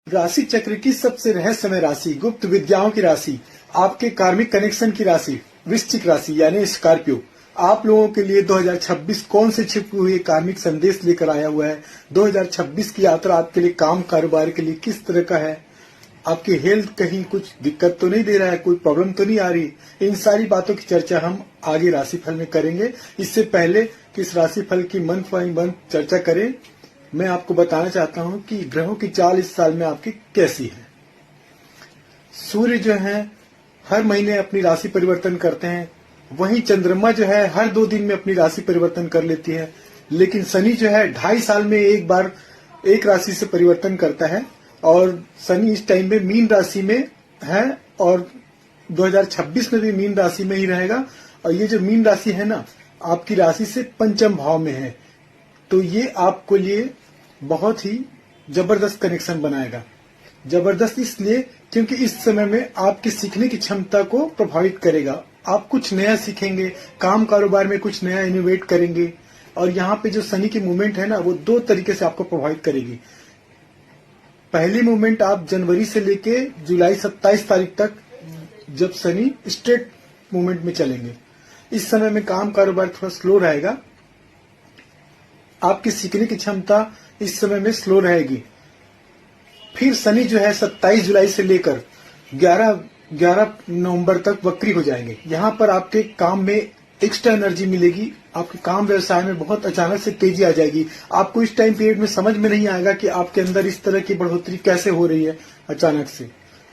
राशि चक्र की सबसे रहस्यमय राशि, गुप्त विद्याओं की राशि, आपके कार्मिक कनेक्शन की राशि, वृश्चिक राशि यानी स्कॉर्पियो। आप लोगों के लिए 2026 कौन से छिपे हुए कार्मिक संदेश लेकर आया हुआ है? 2026 की यात्रा आपके लिए काम कारोबार के लिए किस तरह का है? आपकी हेल्थ कहीं कुछ दिक्कत तो नहीं दे रहा है, कोई प्रॉब्लम तो नहीं आ रही? इन सारी बातों की चर्चा हम आगे राशिफल में करेंगे। इससे पहले कि इस राशिफल की मंथ बाय मंथ चर्चा करें, मैं आपको बताना चाहता हूं कि ग्रहों की चाल इस साल में आपकी कैसी है। सूर्य जो है हर महीने अपनी राशि परिवर्तन करते हैं, वहीं चंद्रमा जो है हर 2 दिन में अपनी राशि परिवर्तन कर लेती है। लेकिन शनि जो है 2.5 साल में एक बार एक राशि से परिवर्तन करता है और शनि इस टाइम में मीन राशि में है और 2026 में भी मीन राशि में ही रहेगा। और ये जो मीन राशि है ना, आपकी राशि से पंचम भाव में है, तो ये आपको लिए बहुत ही जबरदस्त कनेक्शन बनाएगा। जबरदस्त इसलिए क्योंकि इस समय में आपकी सीखने की क्षमता को प्रभावित करेगा। आप कुछ नया सीखेंगे, काम कारोबार में कुछ नया इनोवेट करेंगे। और यहाँ पे जो शनि की मूवमेंट है ना, वो 2 तरीके से आपको प्रभावित करेगी। पहली मूवमेंट आप जनवरी से लेके जुलाई 27 तारीख तक, जब शनि स्ट्रेट मूवमेंट में चलेंगे, इस समय में काम कारोबार थोड़ा स्लो रहेगा। आपकी सीखने की क्षमता इस समय में स्लो रहेगी। फिर शनि जो है 27 जुलाई से लेकर 11 नवंबर तक वक्री हो जाएंगे। यहाँ पर आपके काम में एक्स्ट्रा एनर्जी मिलेगी, आपके काम व्यवसाय में बहुत अचानक से तेजी आ जाएगी। आपको इस टाइम पीरियड में समझ में नहीं आएगा कि आपके अंदर इस तरह की बढ़ोतरी कैसे हो रही है अचानक से।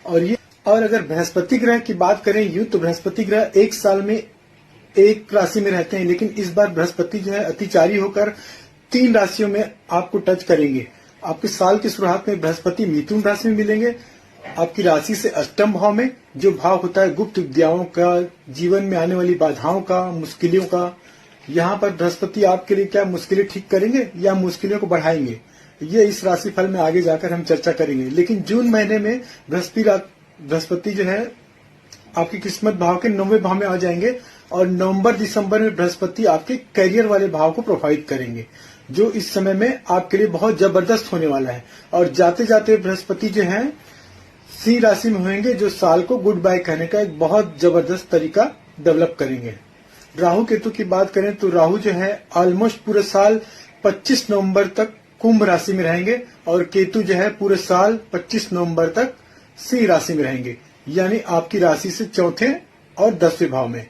और अगर बृहस्पति ग्रह की बात करें यूं तो बृहस्पति ग्रह 1 साल में एक राशि में रहते हैं, लेकिन इस बार बृहस्पति जो है अतिचारी होकर 3 राशियों में आपको टच करेंगे। आपके साल की शुरुआत में बृहस्पति मिथुन राशि में मिलेंगे, आपकी राशि से अष्टम भाव में, जो भाव होता है गुप्त विद्याओं का, जीवन में आने वाली बाधाओं का, मुश्किलों का। यहाँ पर बृहस्पति आपके लिए क्या मुश्किलें ठीक करेंगे या मुश्किलों को बढ़ाएंगे, ये इस राशिफल में आगे जाकर हम चर्चा करेंगे। लेकिन जून महीने में बृहस्पति जो है आपकी किस्मत भाव के 9वें भाव में आ जाएंगे और नवंबर दिसंबर में बृहस्पति आपके करियर वाले भाव को प्रभावित करेंगे, जो इस समय में आपके लिए बहुत जबरदस्त होने वाला है। और जाते जाते बृहस्पति जो है सिंह राशि में होंगे, जो साल को गुड बाय कहने का एक बहुत जबरदस्त तरीका डेवलप करेंगे। राहु केतु की बात करें तो राहु जो है ऑलमोस्ट पूरे साल 25 नवंबर तक कुंभ राशि में रहेंगे और केतु जो है पूरे साल 25 नवंबर तक सिंह राशि में रहेंगे, यानी आपकी राशि से 4थे और 10वें भाव में।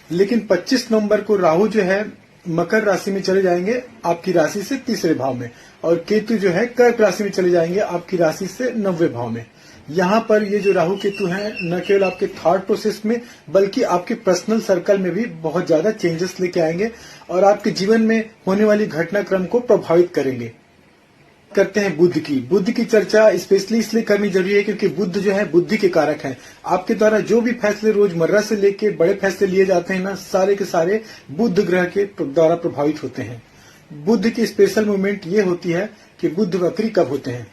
लेकिन 25 नवंबर को राहु जो है मकर राशि में चले जाएंगे आपकी राशि से 3रे भाव में, और केतु जो है कर्क राशि में चले जाएंगे आपकी राशि से 9वें भाव में। यहाँ पर ये जो राहु केतु हैं न केवल आपके थॉट प्रोसेस में बल्कि आपके पर्सनल सर्कल में भी बहुत ज्यादा चेंजेस लेके आएंगे और आपके जीवन में होने वाली घटनाक्रम को प्रभावित करेंगे। करते हैं बुद्ध की चर्चा स्पेशली इसलिए करनी जरूरी है क्योंकि बुद्ध जो है बुद्धि के कारक हैं। आपके द्वारा जो भी फैसले रोजमर्रा से लेके बड़े फैसले लिए जाते हैं ना, सारे के सारे बुद्ध ग्रह के द्वारा प्रभावित होते हैं। बुद्ध की स्पेशल मूवमेंट ये होती है कि बुद्ध वक्री कब होते हैं।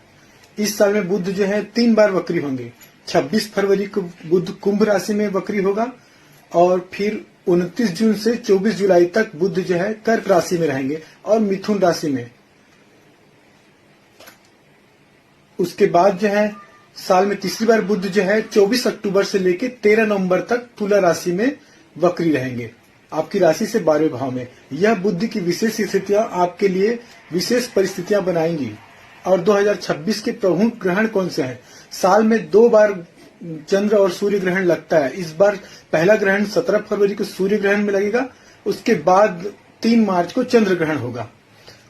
इस साल में बुद्ध जो है 3 बार वक्री होंगे। 26 फरवरी को बुद्ध कुंभ राशि में वक्री होगा और फिर 29 जून से 24 जुलाई तक बुद्ध जो है कर्क राशि में रहेंगे और मिथुन राशि में। उसके बाद जो है साल में तीसरी बार बुद्ध जो है 24 अक्टूबर से लेकर 13 नवंबर तक तुला राशि में वक्री रहेंगे आपकी राशि से 12वें भाव में। यह बुद्ध की विशेष स्थितियां आपके लिए विशेष परिस्थितियां बनाएंगी। और 2026 के प्रमुख ग्रहण कौन से हैं? साल में 2 बार चंद्र और सूर्य ग्रहण लगता है। इस बार पहला ग्रहण 17 फरवरी को सूर्य ग्रहण में लगेगा, उसके बाद 3 मार्च को चंद्र ग्रहण होगा,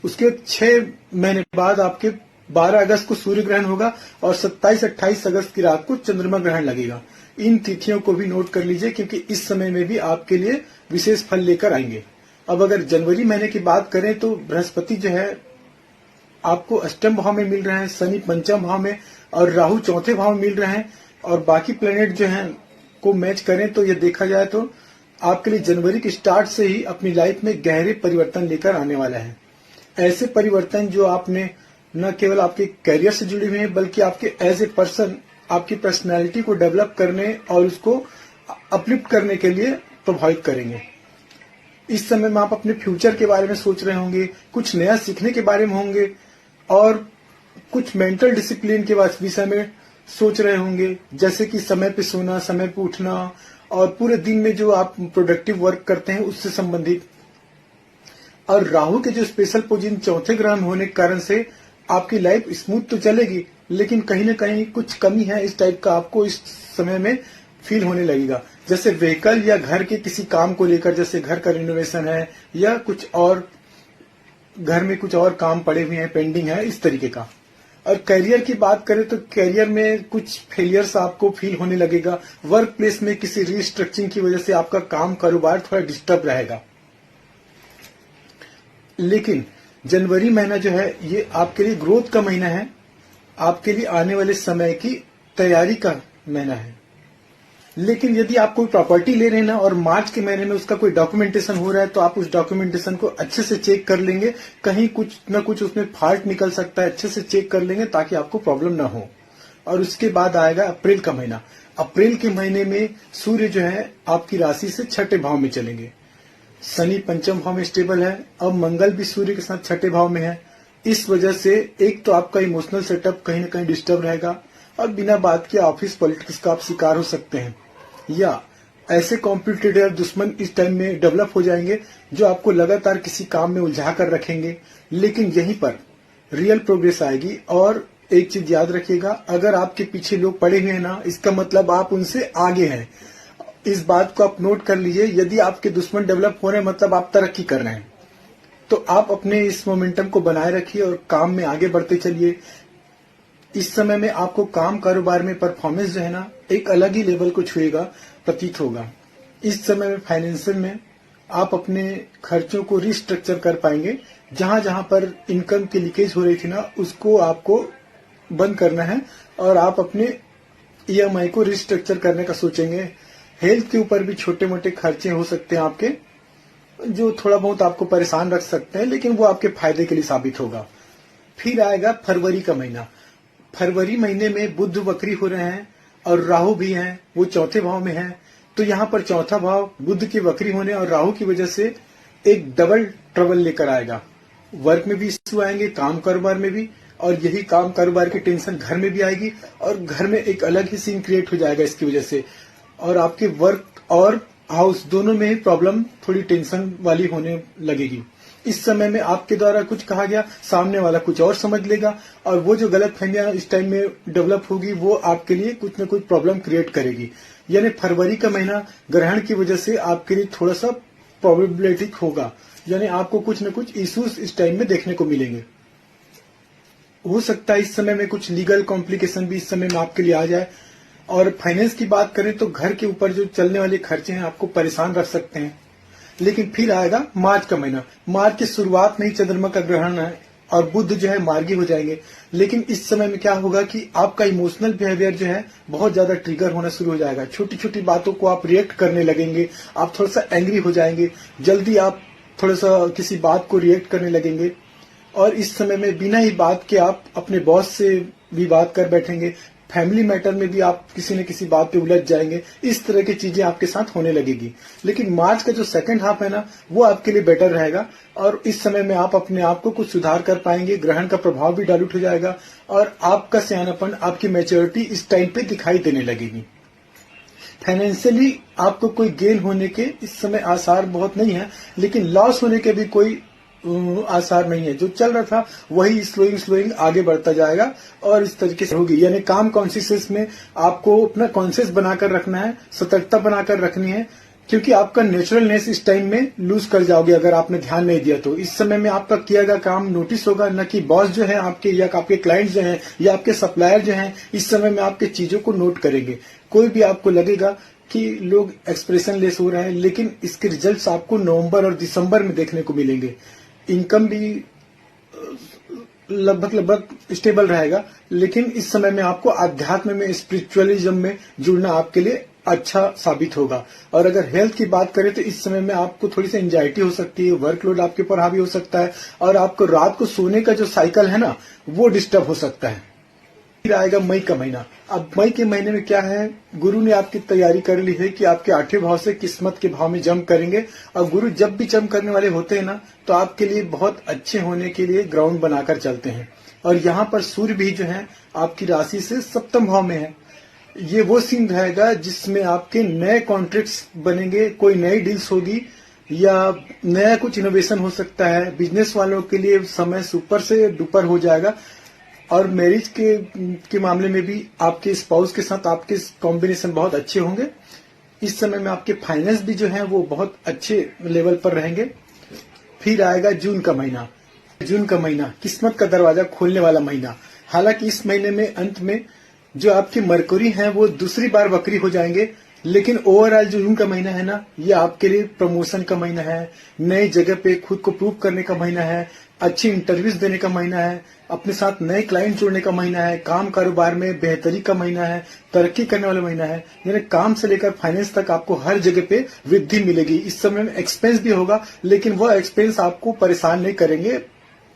उसके 6 महीने बाद आपके 12 अगस्त को सूर्य ग्रहण होगा और 27-28 अगस्त की रात को चंद्रमा ग्रहण लगेगा। इन तिथियों को भी नोट कर लीजिए क्योंकि इस समय में भी आपके लिए विशेष फल लेकर आएंगे। अब अगर जनवरी महीने की बात करें तो बृहस्पति जो है आपको अष्टम भाव में मिल रहे हैं, शनि पंचम भाव में और राहु 4थे भाव में मिल रहे हैं। और बाकी प्लेनेट जो हैं को मैच करें तो ये देखा जाए तो आपके लिए जनवरी के स्टार्ट से ही अपनी लाइफ में गहरे परिवर्तन लेकर आने वाला है। ऐसे परिवर्तन जो आपने न केवल आपके करियर से जुड़े हुए हैं बल्कि आपके एज ए पर्सन, आपकी पर्सनैलिटी को डेवलप करने और उसको अपलिफ्ट करने के लिए प्रभावित करेंगे। इस समय में आप अपने फ्यूचर के बारे में सोच रहे होंगे, कुछ नया सीखने के बारे में होंगे और कुछ मेंटल डिसिप्लिन के विषय में सोच रहे होंगे, जैसे कि समय पे सोना, समय पे उठना, और पूरे दिन में जो आप प्रोडक्टिव वर्क करते हैं उससे संबंधित। और राहु के जो स्पेशल पोजीशन चौथे ग्रह में होने के कारण से आपकी लाइफ स्मूथ तो चलेगी, लेकिन कहीं ना कहीं कुछ कमी है इस टाइप का आपको इस समय में फील होने लगेगा। जैसे व्हीकल या घर के किसी काम को लेकर, जैसे घर का रिनोवेशन है या कुछ और, घर में कुछ और काम पड़े हुए हैं, पेंडिंग है, इस तरीके का। और करियर की बात करें तो करियर में कुछ फेलियर्स आपको फील होने लगेगा। वर्क प्लेस में किसी रिस्ट्रक्चरिंग की वजह से आपका काम कारोबार थोड़ा डिस्टर्ब रहेगा। लेकिन जनवरी महीना जो है ये आपके लिए ग्रोथ का महीना है, आपके लिए आने वाले समय की तैयारी का महीना है। लेकिन यदि आप कोई प्रॉपर्टी ले रहे हैं ना और मार्च के महीने में उसका कोई डॉक्यूमेंटेशन हो रहा है, तो आप उस डॉक्यूमेंटेशन को अच्छे से चेक कर लेंगे। कहीं कुछ ना कुछ उसमें फॉल्ट निकल सकता है, अच्छे से चेक कर लेंगे ताकि आपको प्रॉब्लम ना हो। और उसके बाद आएगा अप्रैल का महीना। अप्रैल के महीने में सूर्य जो है आपकी राशि से छठे भाव में चलेंगे। शनि पंचम भाव में स्टेबल है, अब मंगल भी सूर्य के साथ छठे भाव में है। इस वजह से एक तो आपका इमोशनल सेटअप कहीं ना कहीं डिस्टर्ब रहेगा, और बिना बात के ऑफिस पॉलिटिक्स का आप शिकार हो सकते हैं, या ऐसे कॉम्पिटिटर दुश्मन इस टाइम में डेवलप हो जाएंगे जो आपको लगातार किसी काम में उलझा कर रखेंगे। लेकिन यहीं पर रियल प्रोग्रेस आएगी। और एक चीज याद रखिएगा, अगर आपके पीछे लोग पड़े हुए हैं ना, इसका मतलब आप उनसे आगे हैं। इस बात को आप नोट कर लीजिए। यदि आपके दुश्मन डेवलप हो रहे हैं मतलब आप तरक्की कर रहे हैं, तो आप अपने इस मोमेंटम को बनाए रखिए और काम में आगे बढ़ते चलिए। इस समय में आपको काम कारोबार में परफॉर्मेंस जो है ना एक अलग ही लेवल को छुएगा, प्रतीत होगा। इस समय में फाइनेंशियल में आप अपने खर्चों को रिस्ट्रक्चर कर पाएंगे। जहां जहां पर इनकम की लीकेज हो रही थी ना, उसको आपको बंद करना है और आप अपने ईएमआई को रिस्ट्रक्चर करने का सोचेंगे। हेल्थ के ऊपर भी छोटे मोटे खर्चे हो सकते हैं आपके, जो थोड़ा बहुत आपको परेशान रख सकते हैं, लेकिन वो आपके फायदे के लिए साबित होगा। फिर आएगा फरवरी का महीना। फरवरी महीने में बुध वक्री हो रहे हैं और राहु भी हैं, वो चौथे भाव में हैं। तो यहाँ पर चौथा भाव बुध के वक्री होने और राहु की वजह से एक डबल ट्रबल लेकर आएगा। वर्क में भी इश्यू आएंगे, काम कारोबार में भी, और यही काम कारोबार की टेंशन घर में भी आएगी और घर में एक अलग ही सीन क्रिएट हो जाएगा इसकी वजह से। और आपके वर्क और हाउस दोनों में ही प्रॉब्लम थोड़ी टेंशन वाली होने लगेगी। इस समय में आपके द्वारा कुछ कहा गया, सामने वाला कुछ और समझ लेगा, और वो जो गलत फहमियां इस टाइम में डेवलप होगी वो आपके लिए कुछ न कुछ प्रॉब्लम क्रिएट करेगी। यानी फरवरी का महीना ग्रहण की वजह से आपके लिए थोड़ा सा प्रॉब्लमेटिक होगा, यानी आपको कुछ न कुछ इश्यूज इस टाइम में देखने को मिलेंगे। हो सकता है इस समय में कुछ लीगल कॉम्प्लिकेशन भी इस समय में आपके लिए आ जाए। और फाइनेंस की बात करें तो घर के ऊपर जो चलने वाले खर्चे हैं आपको परेशान रख सकते हैं। लेकिन फिर आएगा मार्च का महीना। मार्च की शुरुआत में ही चंद्रमा का ग्रहण है और बुध जो है मार्गी हो जाएंगे। लेकिन इस समय में क्या होगा कि आपका इमोशनल बिहेवियर जो है बहुत ज्यादा ट्रिगर होना शुरू हो जाएगा। छोटी छोटी बातों को आप रिएक्ट करने लगेंगे, आप थोड़ा सा एंग्री हो जाएंगे, जल्दी आप थोड़ा सा किसी बात को रिएक्ट करने लगेंगे। और इस समय में बिना ही बात के आप अपने बॉस से भी बात कर बैठेंगे, फैमिली मैटर में भी आप किसी न किसी बात पे उलझ जाएंगे। इस तरह की चीजें आपके साथ होने लगेगी। लेकिन मार्च का जो सेकंड हाफ है ना, वो आपके लिए बेटर रहेगा और इस समय में आप अपने आप को कुछ सुधार कर पाएंगे। ग्रहण का प्रभाव भी डाइल्यूट हो जाएगा और आपका सियानापन, आपकी मैच्योरिटी इस टाइम पे दिखाई देने लगेगी। फाइनेंशियली आपको कोई गेन होने के इस समय आसार बहुत नहीं है, लेकिन लॉस होने के भी कोई आसार नहीं है। जो चल रहा था वही स्लोइंग आगे बढ़ता जाएगा और इस तरीके से होगी। यानी काम कॉन्शियस में आपको अपना कॉन्शियस बनाकर रखना है, सतर्कता बनाकर रखनी है, क्योंकि आपका नेचुरलनेस इस टाइम में लूज कर जाओगे अगर आपने ध्यान नहीं दिया तो। इस समय में आपका किया गया काम नोटिस होगा, न कि बॉस जो है आपके या आपके क्लाइंट जो हैं या आपके सप्लायर जो हैं इस समय में आपके चीजों को नोट करेंगे। कोई भी आपको लगेगा कि लोग एक्सप्रेशन लेस हो रहे हैं, लेकिन इसके रिजल्ट्स आपको नवंबर और दिसंबर में देखने को मिलेंगे। इनकम भी लगभग स्टेबल रहेगा, लेकिन इस समय में आपको अध्यात्म में, स्पिरिचुअलिज्म में जुड़ना आपके लिए अच्छा साबित होगा। और अगर हेल्थ की बात करें तो इस समय में आपको थोड़ी सी एंजाइटी हो सकती है, वर्कलोड आपके ऊपर हावी हो सकता है और आपको रात को सोने का जो साइकिल है ना वो डिस्टर्ब हो सकता है। फिर आएगा मई का महीना। अब मई के महीने में क्या है, गुरु ने आपकी तैयारी कर ली है कि आपके 8वें भाव से किस्मत के भाव में जंप करेंगे। और गुरु जब भी जंप करने वाले होते हैं ना तो आपके लिए बहुत अच्छे होने के लिए ग्राउंड बनाकर चलते हैं। और यहाँ पर सूर्य भी जो है आपकी राशि से सप्तम भाव में है। ये वो सीन रहेगा जिसमें आपके नए कॉन्ट्रैक्ट्स बनेंगे, कोई नई डील्स होगी या नया कुछ इनोवेशन हो सकता है। बिजनेस वालों के लिए समय सुपर से डुपर हो जाएगा। और मैरिज के मामले में भी आपके स्पाउस के साथ आपके कॉम्बिनेशन बहुत अच्छे होंगे। इस समय में आपके फाइनेंस भी जो है वो बहुत अच्छे लेवल पर रहेंगे। फिर आएगा जून का महीना। जून का महीना किस्मत का दरवाजा खोलने वाला महीना। हालांकि इस महीने में अंत में जो आपके मरकुरी हैं वो दूसरी बार वक्री हो जाएंगे, लेकिन ओवरऑल जो जून का महीना है ना, ये आपके लिए प्रमोशन का महीना है, नई जगह पे खुद को प्रूव करने का महीना है, अच्छी इंटरव्यूज देने का महीना है, अपने साथ नए क्लाइंट जोड़ने का महीना है, काम कारोबार में बेहतरी का महीना है, तरक्की करने वाला महीना है। यानी काम से लेकर फाइनेंस तक आपको हर जगह पे वृद्धि मिलेगी। इस समय में एक्सपेंस भी होगा, लेकिन वह एक्सपेंस आपको परेशान नहीं करेंगे।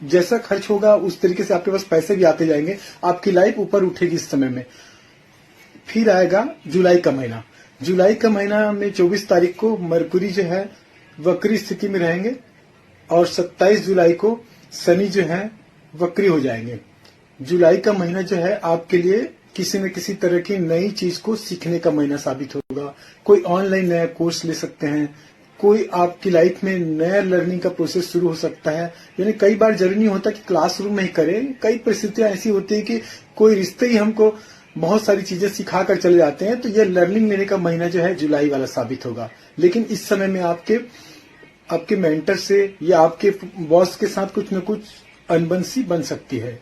जैसा खर्च होगा उस तरीके से आपके पास पैसे भी आते जाएंगे। आपकी लाइफ ऊपर उठेगी इस समय में। फिर आएगा जुलाई का महीना। जुलाई का महीना में 24 तारीख को मरकुरी जो है वक्री स्थिति में रहेंगे और 27 जुलाई को शनि जो है वक्री हो जाएंगे। जुलाई का महीना जो है आपके लिए किसी न किसी तरह की नई चीज को सीखने का महीना साबित होगा। कोई ऑनलाइन नया कोर्स ले सकते हैं, कोई आपकी लाइफ में नया लर्निंग का प्रोसेस शुरू हो सकता है। यानी कई बार जरूरी नहीं होता कि क्लासरूम में ही करें। कई परिस्थितियां ऐसी होती है कि कोई रिश्ते ही हमको बहुत सारी चीजें सिखा कर चले जाते हैं। तो यह लर्निंग लेने का महीना जो है जुलाई वाला साबित होगा। लेकिन इस समय में आपके मेंटर से या आपके बॉस के साथ कुछ न कुछ अनबंसी बन सकती है।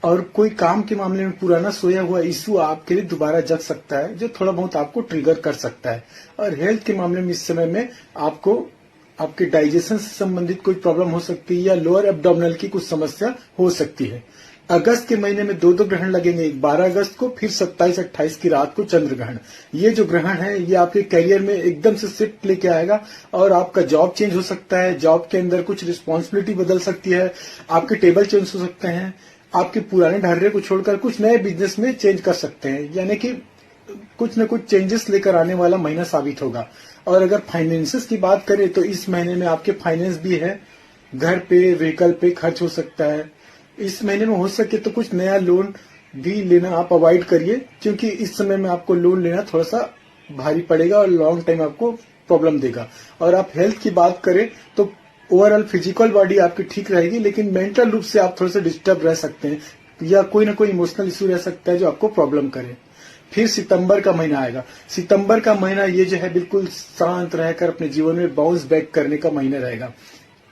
और कोई काम के मामले में पुराना सोया हुआ इश्यू आपके लिए दोबारा जग सकता है, जो थोड़ा बहुत आपको ट्रिगर कर सकता है। और हेल्थ के मामले में इस समय में आपको आपके डाइजेशन से संबंधित कोई प्रॉब्लम हो सकती है या लोअर एब्डोमिनल की कुछ समस्या हो सकती है। अगस्त के महीने में 2 ग्रहण लगेंगे, 12 अगस्त को, फिर 27-28 की रात को चंद्र ग्रहण। ये जो ग्रहण है ये आपके करियर में एकदम से शिफ्ट लेके आएगा और आपका जॉब चेंज हो सकता है। जॉब के अंदर कुछ रिस्पॉन्सिबिलिटी बदल सकती है, आपके टेबल चेंज हो सकते हैं, आपके पुराने ढर्रे को छोड़कर कुछ नए बिजनेस में चेंज कर सकते हैं। यानी कि कुछ न कुछ चेंजेस लेकर आने वाला महीना साबित होगा। और अगर फाइनेंसेस की बात करें तो इस महीने में आपके फाइनेंस भी है, घर पे व्हीकल पे खर्च हो सकता है। इस महीने में हो सके तो कुछ नया लोन भी लेना आप अवॉइड करिए, क्योंकि इस समय में आपको लोन लेना थोड़ा सा भारी पड़ेगा और लॉन्ग टाइम आपको प्रॉब्लम देगा। और आप हेल्थ की बात करें तो ओवरऑल फिजिकल बॉडी आपकी ठीक रहेगी, लेकिन मेंटल रूप से आप थोड़े से डिस्टर्ब रह सकते हैं या कोई ना कोई इमोशनल इश्यू रह सकता है जो आपको प्रॉब्लम करे। फिर सितंबर का महीना आएगा। सितंबर का महीना ये जो है बिल्कुल शांत रहकर अपने जीवन में बाउंस बैक करने का महीना रहेगा।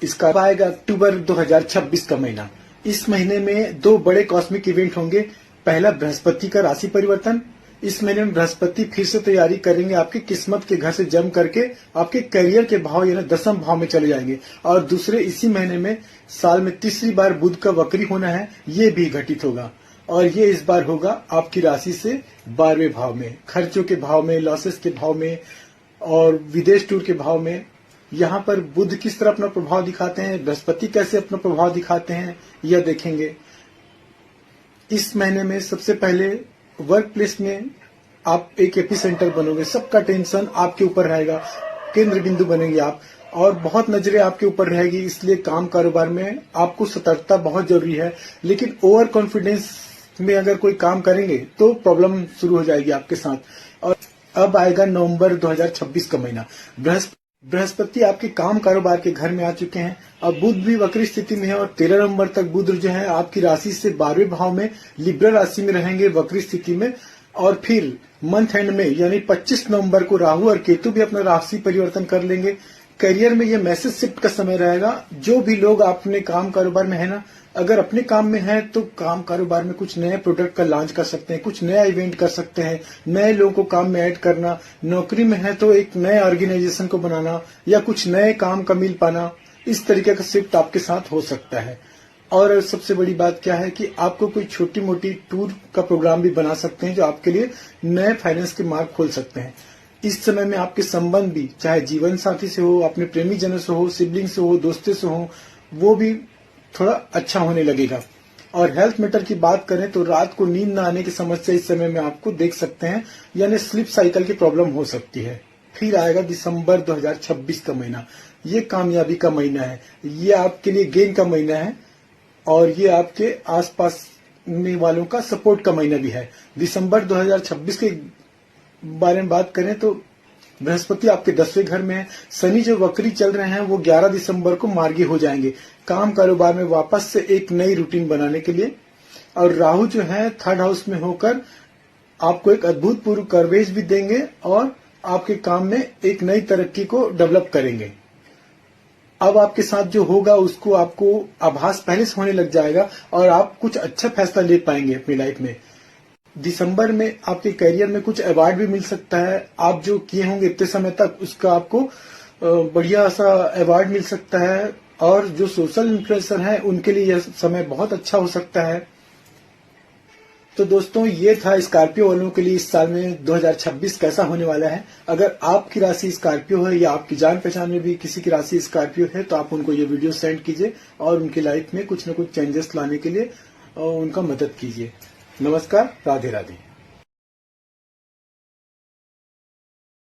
इसका आएगा अक्टूबर 2026 का महीना। इस महीने में 2 बड़े कॉस्मिक इवेंट होंगे। पहला बृहस्पति का राशि परिवर्तन। इस महीने में बृहस्पति फिर से तैयारी करेंगे आपकी किस्मत के घर से जम करके आपके करियर के भाव यानी 10वें भाव में चले जाएंगे। और दूसरे इसी महीने में साल में तीसरी बार बुध का वक्री होना है, ये भी घटित होगा। और ये इस बार होगा आपकी राशि से 12वें भाव में, खर्चों के भाव में, लॉसेस के भाव में और विदेश टूर के भाव में। यहाँ पर बुध किस तरह अपना प्रभाव दिखाते हैं, बृहस्पति कैसे अपना प्रभाव दिखाते हैं, यह देखेंगे। इस महीने में सबसे पहले वर्क प्लेस में आप एक एपिसेंटर बनोगे। सबका टेंशन आपके ऊपर रहेगा, केंद्र बिंदु बनेंगे आप और बहुत नजरें आपके ऊपर रहेगी। इसलिए काम कारोबार में आपको सतर्कता बहुत जरूरी है। लेकिन ओवर कॉन्फिडेंस में अगर कोई काम करेंगे तो प्रॉब्लम शुरू हो जाएगी आपके साथ। और अब आएगा नवंबर 2026 का महीना। बृहस्पति आपके काम कारोबार के घर में आ चुके हैं। अब बुध भी वक्री स्थिति में है और 13 नवंबर तक बुध जो है आपकी राशि से 12वें भाव में लिब्रा राशि में रहेंगे वक्री स्थिति में। और फिर मंथ एंड में यानी 25 नवंबर को राहु और केतु भी अपना राशि परिवर्तन कर लेंगे। करियर में ये मैसेज शिफ्ट का समय रहेगा। जो भी लोग अपने काम कारोबार में है ना, अगर अपने काम में है तो काम कारोबार में कुछ नए प्रोडक्ट का लॉन्च कर सकते हैं, कुछ नया इवेंट कर सकते हैं, नए लोगों को काम में ऐड करना। नौकरी में है तो एक नए ऑर्गेनाइजेशन को बनाना या कुछ नए काम का मिल पाना, इस तरीके का शिफ्ट आपके साथ हो सकता है। और सबसे बड़ी बात क्या है कि आपको कोई छोटी मोटी टूर का प्रोग्राम भी बना सकते हैं जो आपके लिए नए फाइनेंस के मार्ग खोल सकते हैं। इस समय में आपके संबंध भी चाहे जीवन साथी से हो, अपने प्रेमी जनों से हो, सिबलिंग से हो, दोस्तों से हो, वो भी थोड़ा अच्छा होने लगेगा। और हेल्थ मैटर की बात करें तो रात को नींद न आने की समस्या इस समय में आपको देख सकते हैं, यानी स्लीप साइकिल की प्रॉब्लम हो सकती है। फिर आएगा दिसंबर 2026 का महीना। ये कामयाबी का महीना है, ये आपके लिए गेन का महीना है। और ये आपके आसपास में वालों का सपोर्ट का महीना भी है। दिसंबर 2026 के बारे में बात करें तो बृहस्पति आपके 10वें घर में है। शनि जो वक्री चल रहे हैं वो 11 दिसंबर को मार्गी हो जाएंगे काम कारोबार में वापस से एक नई रूटीन बनाने के लिए। और राहु जो है 3rd हाउस में होकर आपको एक अभूतपूर्व कवरेज भी देंगे और आपके काम में एक नई तरक्की को डेवलप करेंगे। अब आपके साथ जो होगा उसको आपको आभास पहले से होने लग जाएगा और आप कुछ अच्छा फैसला ले पाएंगे अपनी लाइफ में। दिसंबर में आपके करियर में कुछ अवार्ड भी मिल सकता है। आप जो किए होंगे इतने समय तक उसका आपको बढ़िया सा अवार्ड मिल सकता है। और जो सोशल इन्फ्लुएंसर हैं उनके लिए यह समय बहुत अच्छा हो सकता है। तो दोस्तों ये था स्कॉर्पियो वालों के लिए इस साल में 2026 कैसा होने वाला है। अगर आपकी राशि स्कॉर्पियो है या आपकी जान पहचान में भी किसी की राशि स्कॉर्पियो है तो आप उनको ये वीडियो सेंड कीजिए और उनकी लाइफ में कुछ न कुछ चेंजेस लाने के लिए उनका मदद कीजिए। नमस्कार, राधे राधे।